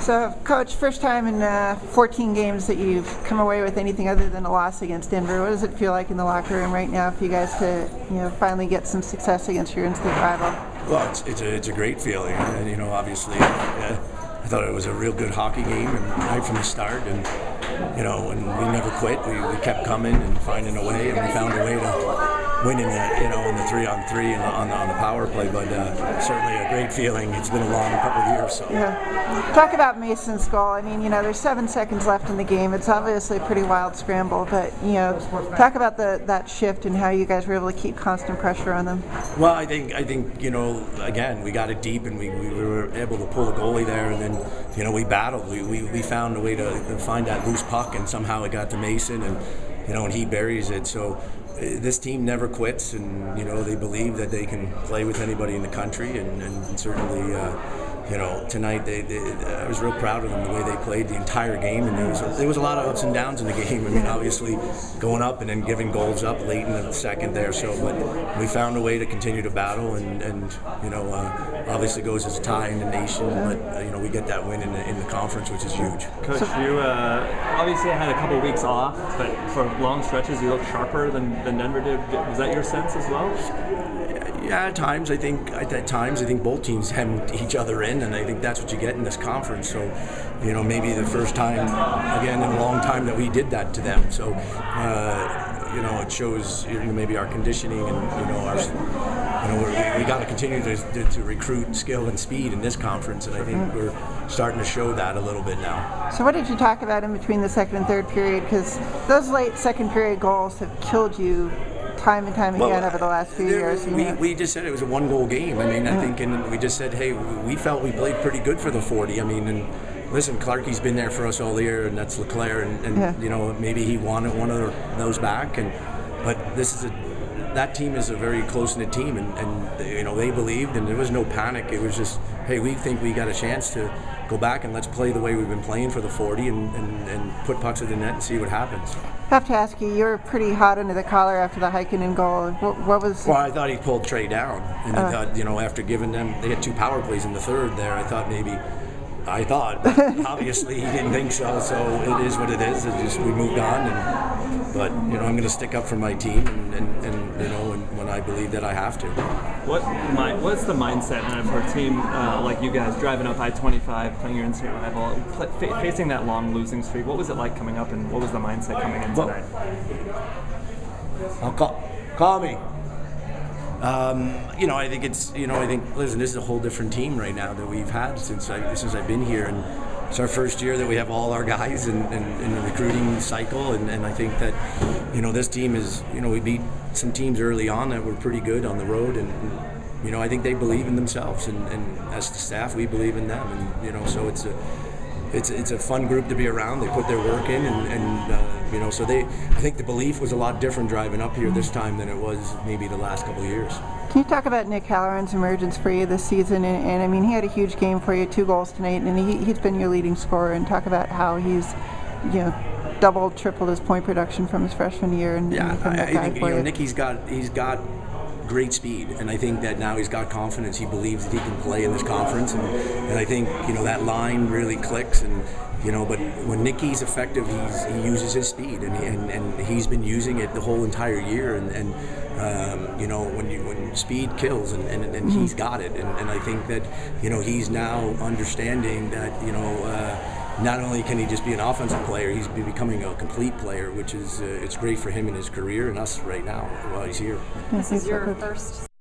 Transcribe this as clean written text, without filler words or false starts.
So, Coach, first time in 14 games that you've come away with anything other than a loss against Denver. What does it feel like in the locker room right now for you guys to, finally get some success against your in-state rival? Well, it's a great feeling, and obviously, I thought it was a real good hockey game, and right from the start, and and we never quit. We kept coming and finding a way, and we found a way to win in the in the 3-on-3 and on the power play. But certainly a great feeling. It's been a long couple of years. So talk about Mason's goal. I mean, there's 7 seconds left in the game. It's obviously a pretty wild scramble, but talk about that shift and how you guys were able to keep constant pressure on them. Well, I think again, we got it deep, and we were able to pull the goalie there, and then we battled. We found a way to find that loose puck, and somehow it got to Mason, and he buries it. So this team never quits, and they believe that they can play with anybody in the country, and certainly tonight I was real proud of them, the way they played the entire game, and there was a lot of ups and downs in the game. I mean, obviously going up and then giving goals up late in the second there. So, but we found a way to continue to battle, and obviously goes as a tie in the nation, but we get that win in the conference, which is huge. Coach, you obviously had a couple of weeks off, but for long stretches you looked sharper than Denver did. Was that your sense as well? Yeah, at times I think both teams hemmed each other in, and I think that's what you get in this conference. So, maybe the first time again in a long time that we did that to them. So, it shows maybe our conditioning and we got to continue to recruit skill and speed in this conference, and I think we're starting to show that a little bit now. So, what did you talk about in between the second and third period? Because those late second period goals have killed you time and time again over the last few years. We just said it was a one-goal game. I mean, I think, and we just said, hey, we felt we played pretty good for the 40. I mean, and listen, Clarkie's been there for us all year, and that's LeClaire, and maybe he wanted one of those back, but that team is a very close-knit team, and they believed, and there was no panic. It was just, hey, we think we got a chance to go back and let's play the way we've been playing for the 40 and put pucks at the net and see what happens. I have to ask you, you were pretty hot under the collar after the Heikkinen goal. What was? Well, I thought he pulled Trey down, and I thought, after giving them, they had 2 power plays in the third there, I thought, obviously he didn't think so, so it is what it is. It's just, we moved on, but I'm going to stick up for my team, and when I believe that I have to. What's the mindset for a team like you guys driving up I-25, playing your in-state rival, facing that long losing streak? What was it like coming up, and what was the mindset coming in tonight? Call me. I think listen, this is a whole different team right now that we've had since I've been here, and it's our first year that we have all our guys in the recruiting cycle, and I think that this team is, we beat some teams early on that were pretty good on the road, and I think they believe in themselves, and as the staff we believe in them, and so it's a fun group to be around. They put their work in, and so I think the belief was a lot different driving up here this time than it was maybe the last couple of years. Can you talk about Nick Halloran's emergence for you this season? And I mean, he had a huge game for you, 2 goals tonight, and he's been your leading scorer. And talk about how he's, doubled, tripled his point production from his freshman year. And I think Nicky's got great speed, and I think that now he's got confidence. He believes that he can play in this conference, and I think that line really clicks, and but when Nicky's effective, he uses his speed, and he's been using it the whole entire year, and when speed kills, and he's got it, and I think that he's now understanding that not only can he just be an offensive player, he's becoming a complete player, which is it's great for him in his career and us right now while he's here. This is your first